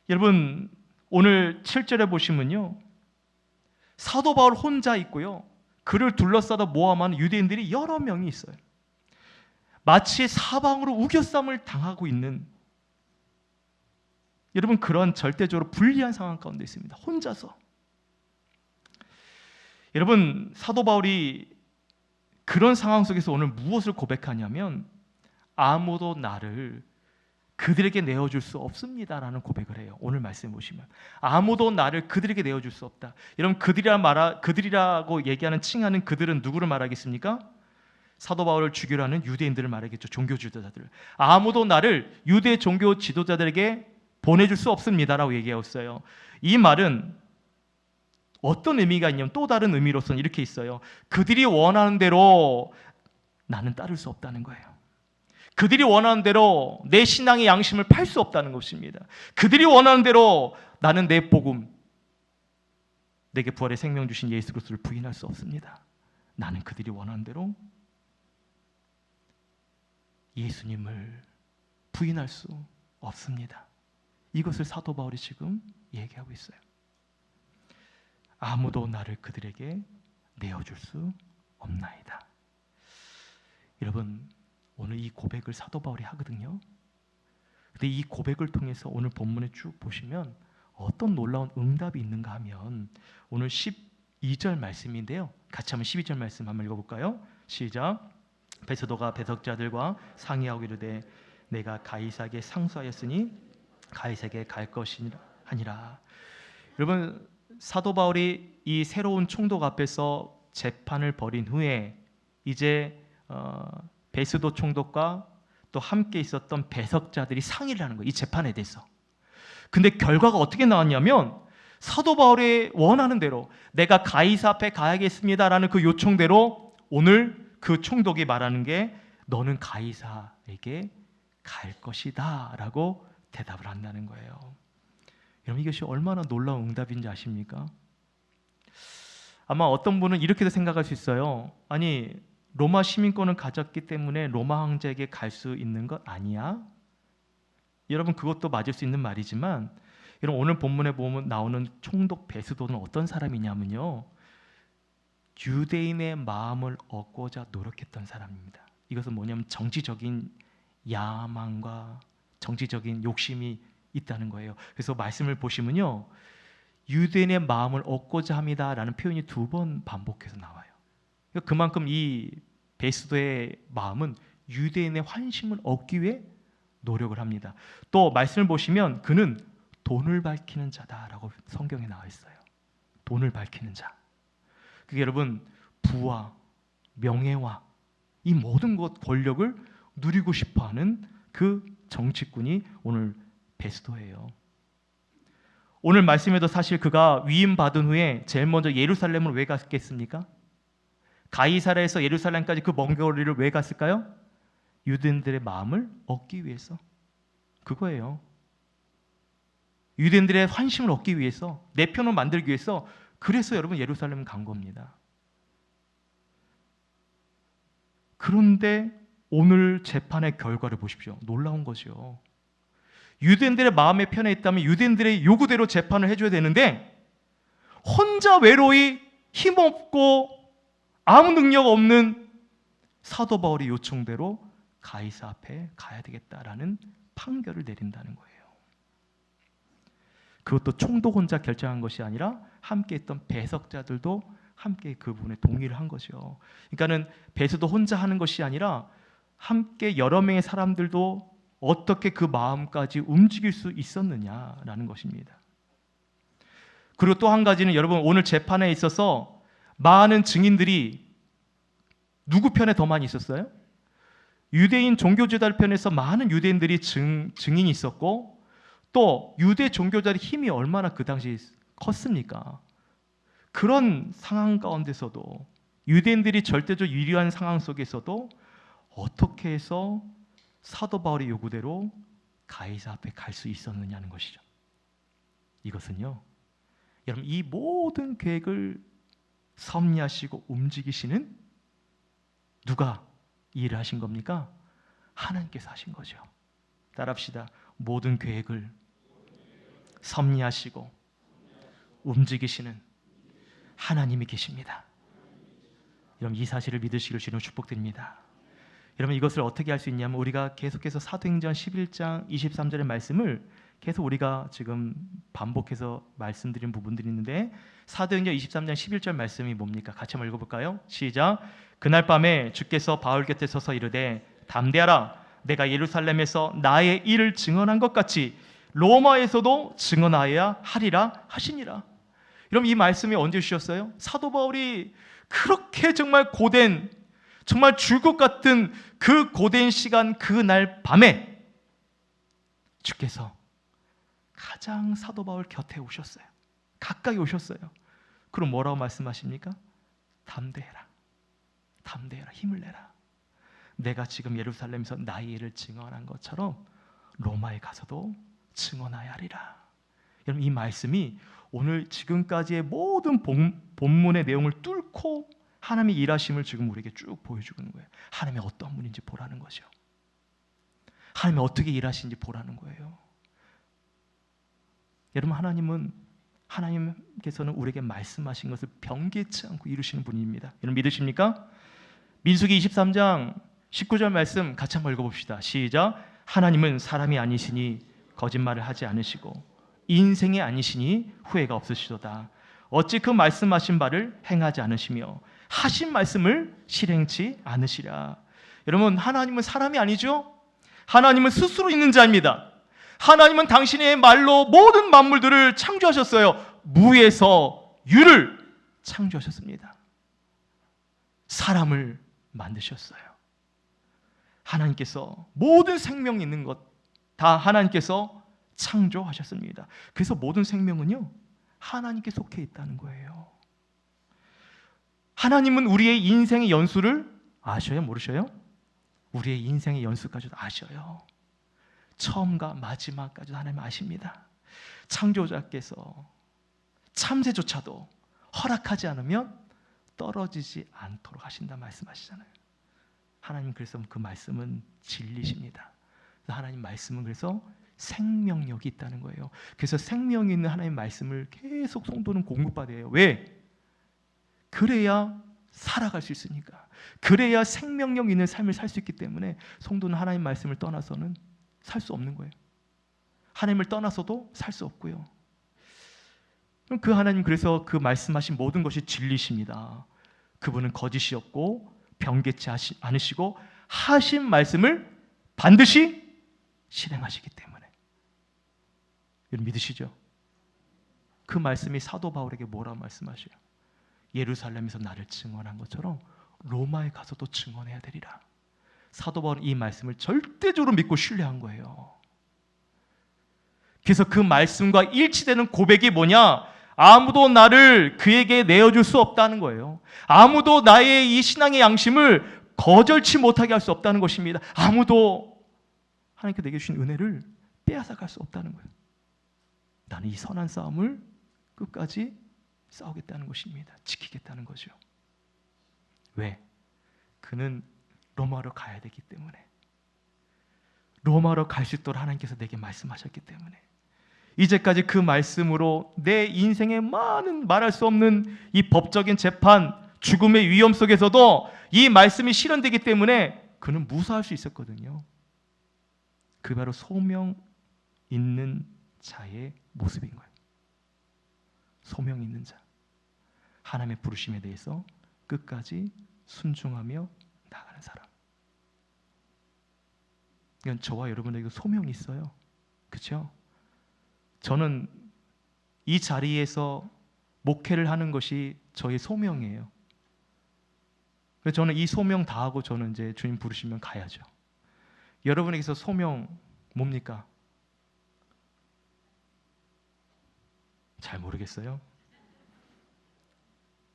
여러분 오늘 7절에 보시면요, 사도 바울 혼자 있고요, 그를 둘러싸다 모함하는 유대인들이 여러 명이 있어요. 마치 사방으로 우겨쌈을 당하고 있는 여러분 그런 절대적으로 불리한 상황 가운데 있습니다. 혼자서. 여러분 사도 바울이 그런 상황 속에서 오늘 무엇을 고백하냐면 아무도 나를 그들에게 내어줄 수 없습니다라는 고백을 해요. 오늘 말씀 보시면 아무도 나를 그들에게 내어줄 수 없다. 여러분 그들이라고 얘기하는 칭하는 그들은 누구를 말하겠습니까? 사도 바울을 죽이려 하는 유대인들을 말하겠죠. 종교 지도자들. 아무도 나를 유대 종교 지도자들에게 보내줄 수 없습니다라고 얘기하고 있어요. 이 말은 어떤 의미가 있냐면 또 다른 의미로서는 이렇게 있어요. 그들이 원하는 대로 나는 따를 수 없다는 거예요. 그들이 원하는 대로 내 신앙의 양심을 팔 수 없다는 것입니다. 그들이 원하는 대로 나는 내 복음, 내게 부활의 생명 주신 예수 그리스도를 부인할 수 없습니다. 나는 그들이 원하는 대로 예수님을 부인할 수 없습니다. 이것을 사도 바울이 지금 얘기하고 있어요. 아무도 나를 그들에게 내어줄 수 없나이다. 여러분, 오늘 이 고백을 사도 바울이 하거든요. 근데 이 고백을 통해서 오늘 본문에 쭉 보시면 어떤 놀라운 응답이 있는가 하면 오늘 12절 말씀인데요. 같이 한번 12절 말씀 한번 읽어볼까요? 시작. 베스도가 배석자들과 상의하고 이르되 내가 가이사에게 상소하였으니 가이사에게 갈 것이니라 하니라. 여러분, 사도 바울이 이 새로운 총독 앞에서 재판을 벌인 후에 이제 베스도 총독과 또 함께 있었던 배석자들이 상의를 하는 거예요. 이 재판에 대해서. 근데 결과가 어떻게 나왔냐면 사도 바울이 원하는 대로 내가 가이사 앞에 가야겠습니다라는 그 요청대로 오늘 그 총독이 말하는 게 너는 가이사에게 갈 것이다 라고 대답을 한다는 거예요. 여러분, 이것이 얼마나 놀라운 응답인지 아십니까? 아마 어떤 분은 이렇게도 생각할 수 있어요. 아니, 로마 시민권을 가졌기 때문에 로마 황제에게 갈 수 있는 것 아니야? 여러분, 그것도 맞을 수 있는 말이지만 여러분, 오늘 본문에 보면 나오는 총독 베스도는 어떤 사람이냐면요, 유대인의 마음을 얻고자 노력했던 사람입니다. 이것은 뭐냐면 정치적인 야망과 정치적인 욕심이 있다는 거예요. 그래서 말씀을 보시면요, 유대인의 마음을 얻고자 합니다라는 표현이 2번 반복해서 나와요. 그만큼 이 베스도의 마음은 유대인의 환심을 얻기 위해 노력을 합니다. 또 말씀을 보시면 그는 돈을 밝히는 자다라고 성경에 나와 있어요. 돈을 밝히는 자. 그게 여러분, 부와 명예와 이 모든 것, 권력을 누리고 싶어하는 그 정치꾼이 오늘 베스도예요. 오늘 말씀에도 사실 그가 위임 받은 후에 제일 먼저 예루살렘을 왜 갔겠습니까? 가이사랴에서 예루살렘까지 그 먼 거리를 왜 갔을까요? 유대인들의 마음을 얻기 위해서. 그거예요. 유대인들의 환심을 얻기 위해서, 내 편을 만들기 위해서. 그래서 여러분 예루살렘 간 겁니다. 그런데 오늘 재판의 결과를 보십시오. 놀라운 거죠. 유대인들의 마음의 편에 있다면 유대인들의 요구대로 재판을 해줘야 되는데 혼자 외로이 힘없고 아무 능력 없는 사도 바울의 요청대로 가이사 앞에 가야 되겠다라는 판결을 내린다는 거예요. 그것도 총독 혼자 결정한 것이 아니라 함께 있던 배석자들도 함께 그 부분에 동의를 한 거죠. 그러니까는 베스도 혼자 하는 것이 아니라 함께 여러 명의 사람들도 어떻게 그 마음까지 움직일 수 있었느냐라는 것입니다. 그리고 또 한 가지는 여러분, 오늘 재판에 있어서 많은 증인들이 누구 편에 더 많이 있었어요? 유대인 종교지도자 편에서 많은 유대인들이 증인이 있었고, 또 유대 종교자의 힘이 얼마나 그 당시 컸습니까? 그런 상황 가운데서도, 유대인들이 절대적으로 유리한 상황 속에서도 어떻게 해서 사도 바울의 요구대로 가이사 앞에 갈 수 있었느냐는 것이죠. 이것은요, 여러분, 이 모든 계획을 섭리하시고 움직이시는 누가 일을 하신 겁니까? 하나님께서 하신 거죠. 따라합시다. 모든 계획을 섭리하시고 움직이시는 하나님이 계십니다. 여러분, 이 사실을 믿으시기를 주님 축복드립니다. 여러분, 이것을 어떻게 할 수 있냐면 우리가 계속해서 사도행전 11장 23절의 말씀을 계속 우리가 지금 반복해서 말씀드린 부분들이 있는데, 사도행전 23장 11절 말씀이 뭡니까? 같이 한번 읽어볼까요? 시작. 그날 밤에 주께서 바울 곁에 서서 이르되 담대하라, 내가 예루살렘에서 나의 일을 증언한 것 같이 로마에서도 증언하여야 하리라 하시니라. 여러분, 이 말씀이 언제 주셨어요? 사도 바울이 그렇게 정말 고된, 정말 죽을 것 같은 그 고된 시간, 그날 밤에 주께서 가장 사도 바울 곁에 오셨어요. 가까이 오셨어요. 그럼 뭐라고 말씀하십니까? 담대해라, 담대해라, 힘을 내라. 내가 지금 예루살렘에서 나의 일을 증언한 것처럼 로마에 가서도 증언하여야 하리라. 여러분, 이 말씀이 오늘 지금까지의 모든 본문의 내용을 뚫고 하나님의 일하심을 지금 우리에게 쭉 보여주는 거예요. 하나님의 어떤 분인지 보라는 거죠. 하나님이 어떻게 일하시는지 보라는 거예요. 여러분, 하나님께서는 우리에게 말씀하신 것을 변개치 않고 이루시는 분입니다. 여러분 믿으십니까? 민수기 23장 19절 말씀 같이 한번 읽어봅시다. 시작. 하나님은 사람이 아니시니 거짓말을 하지 않으시고 인생이 아니시니 후회가 없으시도다. 어찌 그 말씀하신 바를 행하지 않으시며 하신 말씀을 실행치 않으시랴. 여러분, 하나님은 사람이 아니죠? 하나님은 스스로 있는 자입니다. 하나님은 당신의 말로 모든 만물들을 창조하셨어요. 무에서 유를 창조하셨습니다. 사람을 만드셨어요. 하나님께서 모든 생명 있는 것 다 하나님께서 창조하셨습니다. 그래서 모든 생명은요, 하나님께 속해 있다는 거예요. 하나님은 우리의 인생의 연수를 아셔요? 모르셔요? 우리의 인생의 연수까지도 아셔요. 처음과 마지막까지도 하나님 아십니다. 창조자께서 참새조차도 허락하지 않으면 떨어지지 않도록 하신다 말씀하시잖아요. 하나님 그래서 그 말씀은 진리십니다. 하나님 말씀은 그래서 생명력이 있다는 거예요. 그래서 생명이 있는 하나님 말씀을 계속 성도는 공부받아요. 왜? 그래야 살아갈 수 있으니까. 그래야 생명력 있는 삶을 살 수 있기 때문에 성도는 하나님 말씀을 떠나서는 살 수 없는 거예요. 하나님을 떠나서도 살 수 없고요. 그럼 그 하나님, 그래서 그 말씀하신 모든 것이 진리십니다. 그분은 거짓이 없고 변개치 않으시고 하신 말씀을 반드시 실행하시기 때문에. 여러분 믿으시죠? 그 말씀이 사도 바울에게 뭐라고 말씀하셔요? 예루살렘에서 나를 증언한 것처럼 로마에 가서도 증언해야 되리라. 사도 바울은 이 말씀을 절대적으로 믿고 신뢰한 거예요. 그래서 그 말씀과 일치되는 고백이 뭐냐? 아무도 나를 그에게 내어줄 수 없다는 거예요. 아무도 나의 이 신앙의 양심을 거절치 못하게 할 수 없다는 것입니다. 아무도 하나님께 내게 주신 은혜를 빼앗아갈 수 없다는 거예요. 나는 이 선한 싸움을 끝까지 싸우겠다는 것입니다. 지키겠다는 거죠. 왜? 그는 로마로 가야 되기 때문에. 로마로 갈 수 있도록 하나님께서 내게 말씀하셨기 때문에. 이제까지 그 말씀으로 내 인생의 많은 말할 수 없는 이 법적인 재판, 죽음의 위험 속에서도 이 말씀이 실현되기 때문에 그는 무사할 수 있었거든요. 그 바로 소명 있는 자의 모습인 거예요. 소명 있는 자. 하나님의 부르심에 대해서 끝까지 순종하며 나가는 사람. 이건 저와 여러분에게 소명이 있어요. 그렇죠? 저는 이 자리에서 목회를 하는 것이 저의 소명이에요. 그래서 저는 이 소명 다하고 저는 이제 주님 부르시면 가야죠. 여러분에게서 소명 뭡니까? 잘 모르겠어요.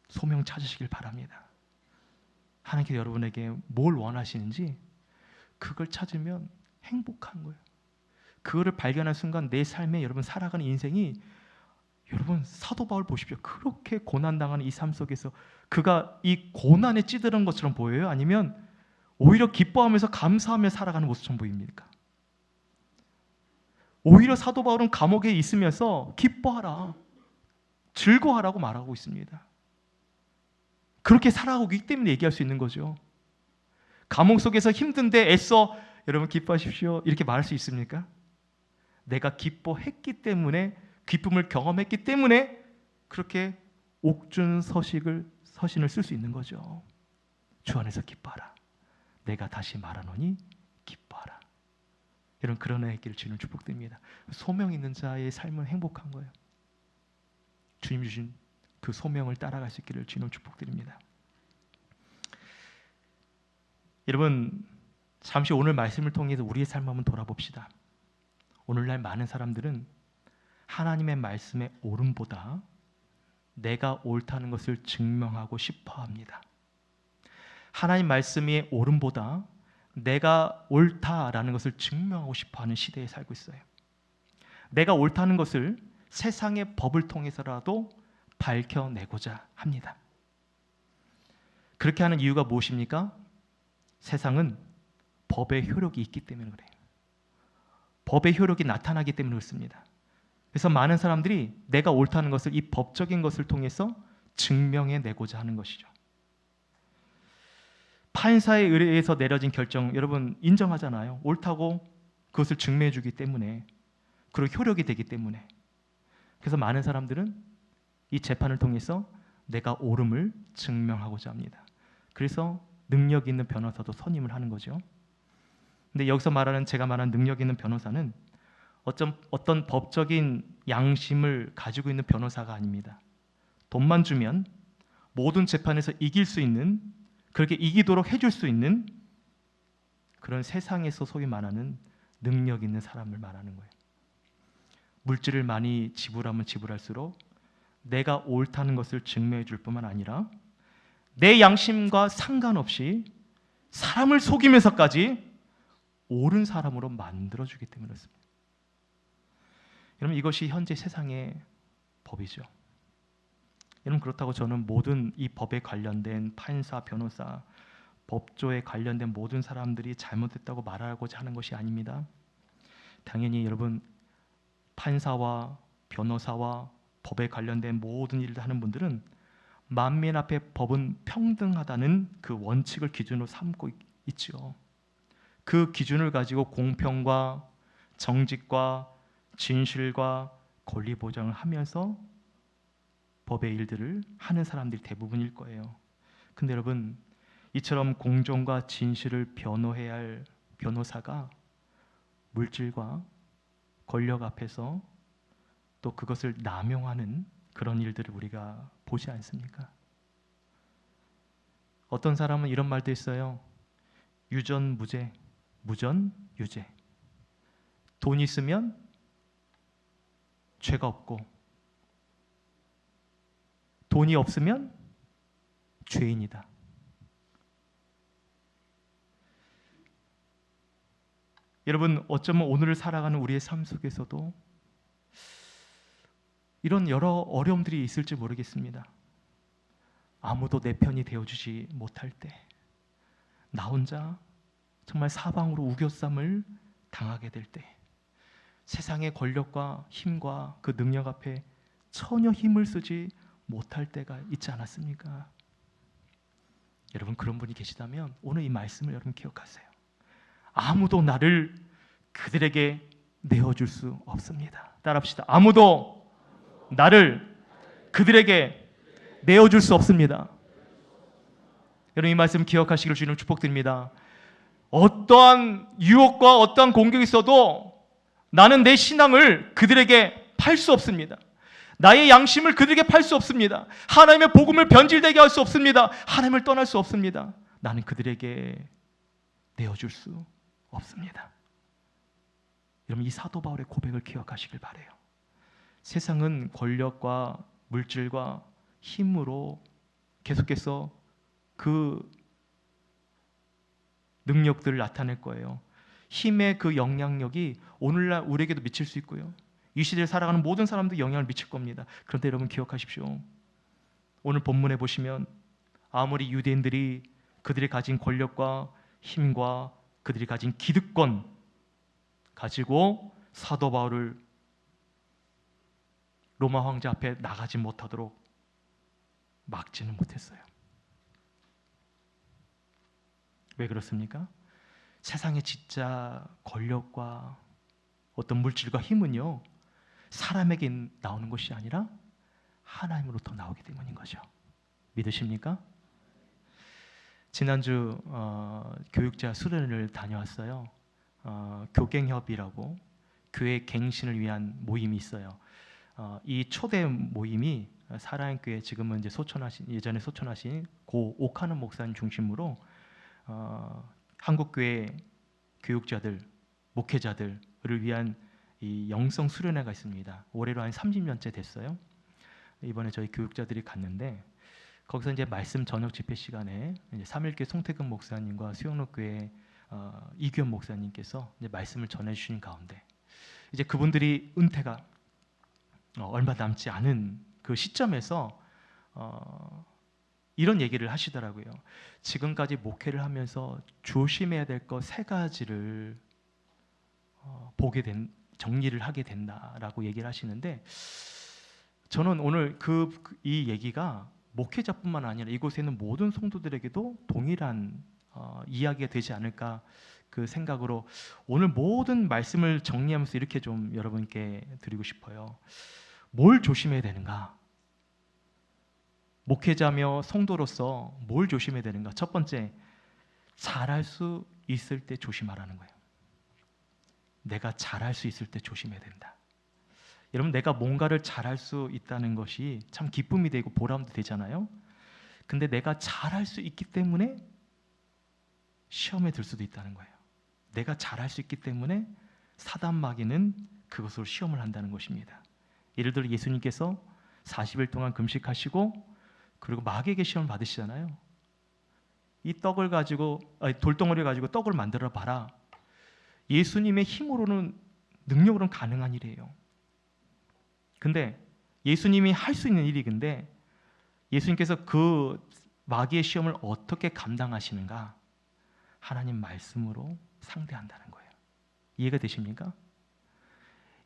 소명 찾으시길 바랍니다. 하나님께서 여러분에게 뭘 원하시는지 그걸 찾으면 행복한 거예요. 그거를 발견한 순간 내 삶에 여러분 살아가는 인생이, 여러분 사도 바울 보십시오. 그렇게 고난당하는 이 삶 속에서 그가 이 고난에 찌들은 것처럼 보여요? 아니면 오히려 기뻐하면서 감사하며 살아가는 모습처럼 보입니까? 오히려 사도 바울은 감옥에 있으면서 기뻐하라, 즐거워하라고 말하고 있습니다. 그렇게 살아오기 때문에 얘기할 수 있는 거죠. 감옥 속에서 힘든데 애써 여러분 기뻐하십시오 이렇게 말할 수 있습니까? 내가 기뻐했기 때문에, 기쁨을 경험했기 때문에 그렇게 옥준서신을 쓸 수 있는 거죠. 주 안에서 기뻐하라. 내가 다시 말하노니 기뻐하라. 여러분 그런 애기를 주는 축복드립니다. 소명 있는 자의 삶은 행복한 거예요. 주님 주신 그 소명을 따라갈 수 있기를 주님 축복드립니다. 여러분 잠시 오늘 말씀을 통해서 우리의 삶을 한번 돌아봅시다. 오늘날 많은 사람들은 하나님의 말씀의 옳음보다 내가 옳다는 것을 증명하고 싶어 합니다. 하나님 말씀의 옳음보다 내가 옳다라는 것을 증명하고 싶어하는 시대에 살고 있어요. 내가 옳다는 것을 세상의 법을 통해서라도 밝혀내고자 합니다. 그렇게 하는 이유가 무엇입니까? 세상은 법의 효력이 있기 때문에 그래요. 법의 효력이 나타나기 때문에 그렇습니다. 그래서 많은 사람들이 내가 옳다는 것을 이 법적인 것을 통해서 증명해내고자 하는 것이죠. 판사에 의해서 내려진 결정, 여러분 인정하잖아요. 옳다고 그것을 증명해주기 때문에, 그리고 효력이 되기 때문에. 그래서 많은 사람들은 이 재판을 통해서 내가 옳음을 증명하고자 합니다. 그래서 능력 있는 변호사도 선임을 하는 거죠. 근데 여기서 말하는, 제가 말하는 능력 있는 변호사는 어떤 법적인 양심을 가지고 있는 변호사가 아닙니다. 돈만 주면 모든 재판에서 이길 수 있는, 그렇게 이기도록 해줄 수 있는 그런 세상에서 소위 말하는 능력 있는 사람을 말하는 거예요. 물질을 많이 지불하면 지불할수록 내가 옳다는 것을 증명해 줄 뿐만 아니라 내 양심과 상관없이 사람을 속이면서까지 옳은 사람으로 만들어주기 때문에 그렇습니다. 여러분, 이것이 현재 세상의 법이죠. 여러분, 그렇다고 저는 모든 이 법에 관련된 판사, 변호사, 법조에 관련된 모든 사람들이 잘못했다고 말하고자 하는 것이 아닙니다. 당연히 여러분, 판사와 변호사와 법에 관련된 모든 일을 하는 분들은 만민 앞에 법은 평등하다는 그 원칙을 기준으로 삼고 있죠. 그 기준을 가지고 공평과 정직과 진실과 권리 보장을 하면서 법의 일들을 하는 사람들이 대부분일 거예요. 근데 여러분, 이처럼 공정과 진실을 변호해야 할 변호사가 물질과 권력 앞에서 또 그것을 남용하는 그런 일들을 우리가 보지 않습니까? 어떤 사람은 이런 말도 있어요. 유전무죄, 무전유죄. 돈 있으면 죄가 없고 돈이 없으면 죄인이다. 여러분, 어쩌면 오늘을 살아가는 우리의 삶 속에서도 이런 여러 어려움들이 있을지 모르겠습니다. 아무도 내 편이 되어주지 못할 때, 나 혼자 정말 사방으로 우겨쌈을 당하게 될 때, 세상의 권력과 힘과 그 능력 앞에 전혀 힘을 쓰지 못할 때가 있지 않았습니까? 여러분, 그런 분이 계시다면 오늘 이 말씀을 여러분 기억하세요. 아무도 나를 그들에게 내어줄 수 없습니다. 따라합시다. 아무도 나를 그들에게 내어줄 수 없습니다. 여러분, 이 말씀 기억하시기를 주님 축복드립니다. 어떠한 유혹과 어떠한 공격이 있어도 나는 내 신앙을 그들에게 팔 수 없습니다. 나의 양심을 그들에게 팔 수 없습니다. 하나님의 복음을 변질되게 할 수 없습니다. 하나님을 떠날 수 없습니다. 나는 그들에게 내어줄 수 없습니다. 여러분, 이 사도 바울의 고백을 기억하시길 바라요. 세상은 권력과 물질과 힘으로 계속해서 그 능력들을 나타낼 거예요. 힘의 그 영향력이 오늘날 우리에게도 미칠 수 있고요. 이 시대에 살아가는 모든 사람들이 영향을 미칠 겁니다. 그런데 여러분 기억하십시오. 오늘 본문에 보시면 아무리 유대인들이 그들이 가진 권력과 힘과 그들이 가진 기득권 가지고 사도 바울을 로마 황제 앞에 나가지 못하도록 막지는 못했어요. 왜 그렇습니까? 세상의 진짜 권력과 어떤 물질과 힘은요, 사람에게 나오는 것이 아니라 하나님으로부터 나오기 때문인 거죠. 믿으십니까? 지난주 교육자 수련회를 다녀왔어요. 교갱협이라고 교회 갱신을 위한 모임이 있어요. 이 초대 모임이 사랑교회, 지금은 이제 예전에 소천하신 고 옥하는 목사님 중심으로 한국교회 교육자들, 목회자들을 위한 이 영성 수련회가 있습니다. 올해로 한 30년째 됐어요. 이번에 저희 교육자들이 갔는데 거기서 이제 말씀 저녁 집회 시간에 이제 삼일교회 송태근 목사님과 수영록교회 이규현 목사님께서 이제 말씀을 전해주신 가운데 이제 그분들이 은퇴가 얼마 남지 않은 그 시점에서 이런 얘기를 하시더라고요. 지금까지 목회를 하면서 조심해야 될 것 3가지를 정리를 하게 된다라고 얘기를 하시는데, 저는 오늘 이 얘기가 목회자뿐만 아니라 이곳에 있는 모든 성도들에게도 동일한 이야기가 되지 않을까 그 생각으로 오늘 모든 말씀을 정리하면서 이렇게 좀 여러분께 드리고 싶어요. 뭘 조심해야 되는가? 목회자며 성도로서 뭘 조심해야 되는가? 첫 번째, 잘할 수 있을 때 조심하라는 거예요. 내가 잘할 수 있을 때 조심해야 된다. 여러분, 내가 뭔가를 잘할 수 있다는 것이 참 기쁨이 되고 보람도 되잖아요. 근데 내가 잘할 수 있기 때문에 시험에 들 수도 있다는 거예요. 내가 잘할 수 있기 때문에 사단 마귀는 그것으로 시험을 한다는 것입니다. 예를 들어 예수님께서 40일 동안 금식하시고 그리고 마귀에게 시험을 받으시잖아요. 이 떡을 가지고 돌덩어리를 가지고 떡을 만들어 봐라. 예수님의 힘으로는, 능력으로는 가능한 일이에요. 근데 예수님이 할 수 있는 일이, 근데 예수님께서 그 마귀의 시험을 어떻게 감당하시는가? 하나님 말씀으로 상대한다는 거예요. 이해가 되십니까?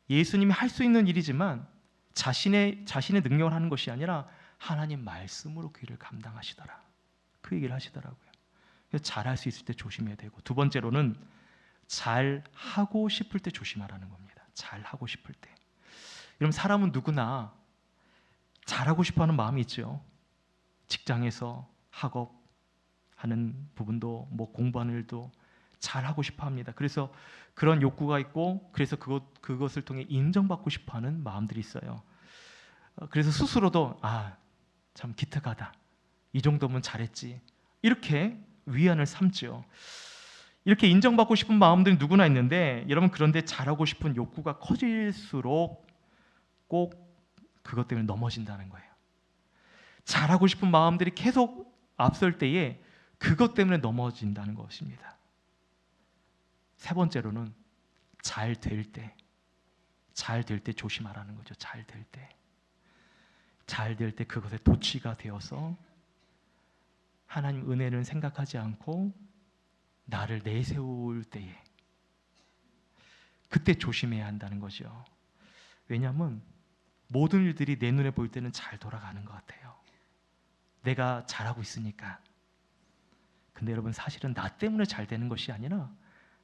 예수님이 할 수 있는 일이지만 자신의 능력을 하는 것이 아니라 하나님 말씀으로 그 일을 감당하시더라. 그 얘기를 하시더라고요. 그래서 잘할 수 있을 때 조심해야 되고, 두 번째로는 잘하고 싶을 때 조심하라는 겁니다. 잘하고 싶을 때. 여러분, 사람은 누구나 잘하고 싶어하는 마음이 있죠. 직장에서 학업하는 부분도, 공부하는 일도 잘하고 싶어합니다. 그래서 그런 욕구가 있고, 그래서 그것을 통해 인정받고 싶어하는 마음들이 있어요. 그래서 스스로도 참 기특하다, 이 정도면 잘했지, 이렇게 위안을 삼죠. 이렇게 인정받고 싶은 마음들이 누구나 있는데, 여러분, 그런데 잘하고 싶은 욕구가 커질수록 꼭 그것 때문에 넘어진다는 거예요. 잘하고 싶은 마음들이 계속 앞설 때에 그것 때문에 넘어진다는 것입니다. 세 번째로는 잘 될 때 조심하라는 거죠. 잘 될 때 그것에 도취가 되어서 하나님 은혜를 생각하지 않고 나를 내세울 때에, 그때 조심해야 한다는 거죠. 왜냐하면 모든 일들이 내 눈에 보일 때는 잘 돌아가는 것 같아요. 내가 잘하고 있으니까. 근데 여러분, 사실은 나 때문에 잘 되는 것이 아니라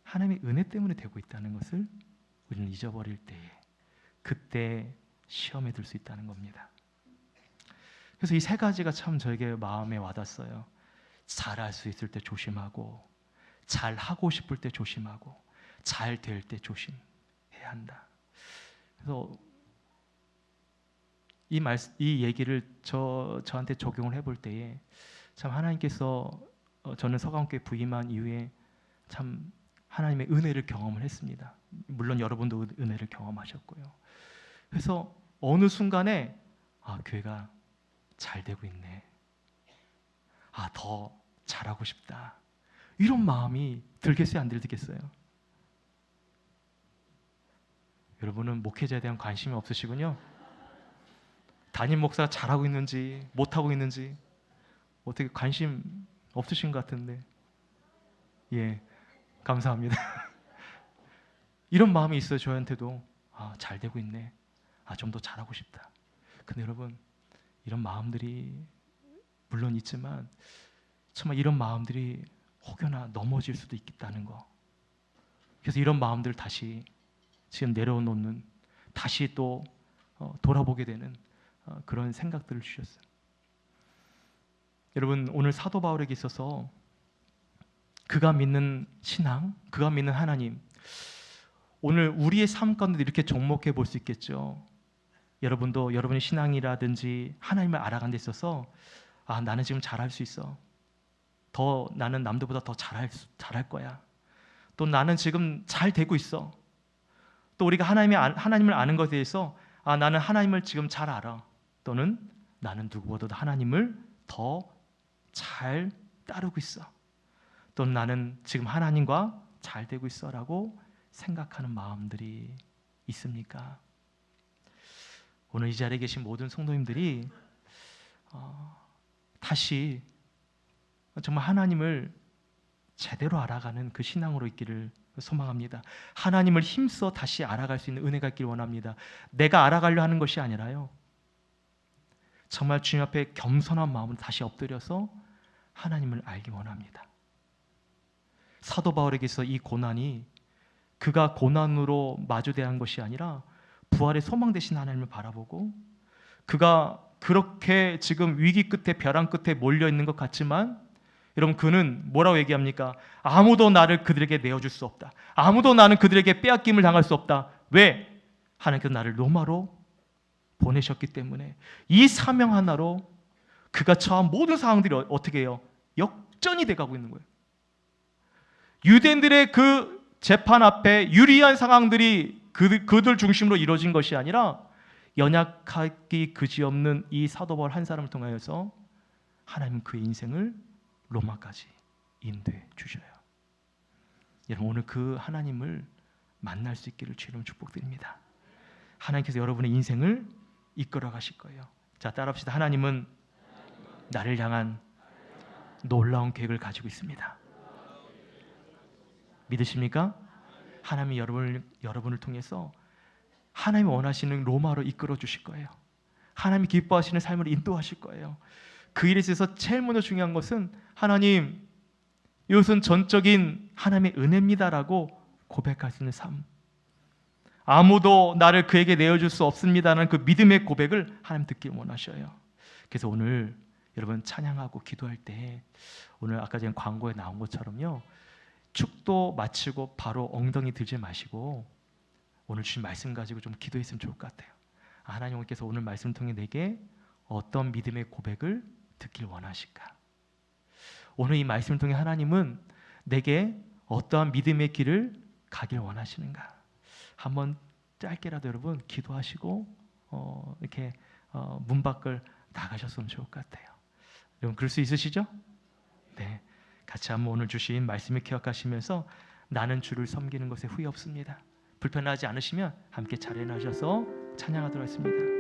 하나님의 은혜 때문에 되고 있다는 것을 우리는 잊어버릴 때에, 그때 시험에 들 수 있다는 겁니다. 그래서 이 3가지가 참 저에게 마음에 와닿았어요. 잘할 수 있을 때 조심하고, 잘하고 싶을 때 조심하고, 잘 될 때 조심해야 한다. 그래서 이 얘기를 저한테 적용을 해볼 때에 참 하나님께서, 저는 서강교회 부임한 이후에 참 하나님의 은혜를 경험을 했습니다. 물론 여러분도 은혜를 경험하셨고요. 그래서 어느 순간에 교회가 잘 되고 있네, 더 잘하고 싶다, 이런 마음이 들겠어요, 안 들겠어요? 여러분은 목회자에 대한 관심이 없으시군요. 담임 목사가 잘하고 있는지 못하고 있는지 어떻게 관심 없으신 것 같은데, 예, 감사합니다. 이런 마음이 있어요. 저한테도 잘 되고 있네, 좀 더 잘하고 싶다. 근데 여러분, 이런 마음들이 물론 있지만 정말 이런 마음들이 혹여나 넘어질 수도 있겠다는 거. 그래서 이런 마음들을 다시 지금 내려놓는, 다시 또 돌아보게 되는 그런 생각들을 주셨어요. 여러분, 오늘 사도 바울에게 있어서 그가 믿는 신앙, 그가 믿는 하나님, 오늘 우리의 삶 가운데 이렇게 접목해 볼 수 있겠죠. 여러분도 여러분의 신앙이라든지 하나님을 알아가는 데 있어서 나는 지금 잘할 수 있어, 나는 남들보다 더 잘할 거야, 또 나는 지금 잘 되고 있어, 또 우리가 하나님을 아는 것에 대해서 나는 하나님을 지금 잘 알아, 또는 나는 누구보다도 하나님을 더 잘 따르고 있어, 또 나는 지금 하나님과 잘 되고 있어라고 생각하는 마음들이 있습니까? 오늘 이 자리에 계신 모든 성도님들이 다시 정말 하나님을 제대로 알아가는 그 신앙으로 있기를 소망합니다. 하나님을 힘써 다시 알아갈 수 있는 은혜가 있기를 원합니다. 내가 알아가려 하는 것이 아니라요, 정말 주님 앞에 겸손한 마음으로 다시 엎드려서 하나님을 알기 원합니다. 사도 바울에게서 이 고난이 그가 고난으로 마주대한 것이 아니라 부활의 소망 되신 하나님을 바라보고, 그가 그렇게 지금 위기 끝에 벼랑 끝에 몰려있는 것 같지만 여러분, 그는 뭐라고 얘기합니까? 아무도 나를 그들에게 내어줄 수 없다. 아무도 나는 그들에게 빼앗김을 당할 수 없다. 왜? 하나님께서 나를 로마로 보내셨기 때문에. 이 사명 하나로 그가 처한 모든 상황들이 어떻게 해요? 역전이 돼가고 있는 거예요. 유대인들의 그 재판 앞에 유리한 상황들이 그들 중심으로 이루어진 것이 아니라 연약하기 그지없는 이 사도 바울 한 사람을 통하여서 하나님은 그의 인생을 로마까지 인도해 주셔요. 여러분, 오늘 그 하나님을 만날 수 있기를 주님 축복드립니다. 하나님께서 여러분의 인생을 이끌어 가실 거예요. 자, 따라합시다. 하나님은 나를 향한 놀라운 계획을 가지고 있습니다. 믿으십니까? 하나님이 여러분을 통해서 하나님이 원하시는 로마로 이끌어 주실 거예요. 하나님이 기뻐하시는 삶을 인도하실 거예요. 그 일에 있어서 제일 먼저 중요한 것은 하나님, 이것은 전적인 하나님의 은혜입니다라고 고백할 수 있는 삶. 아무도 나를 그에게 내어줄 수 없습니다라는 그 믿음의 고백을 하나님 듣길 원하셔요. 그래서 오늘 여러분 찬양하고 기도할 때, 오늘 아까 전에 광고에 나온 것처럼요, 축도 마치고 바로 엉덩이 들지 마시고 오늘 주신 말씀 가지고 좀 기도했으면 좋을 것 같아요. 하나님께서 오늘 말씀 통해 내게 어떤 믿음의 고백을 듣길 원하실까? 오늘 이 말씀을 통해 하나님은 내게 어떠한 믿음의 길을 가길 원하시는가? 한번 짧게라도 여러분 기도하시고 이렇게 문 밖을 나가셨으면 좋을 것 같아요. 여러분 그럴 수 있으시죠? 네, 같이 한번 오늘 주신 말씀을 기억하시면서 나는 주를 섬기는 것에 후회 없습니다. 불편하지 않으시면 함께 자리에 나셔서 찬양하도록 하겠습니다.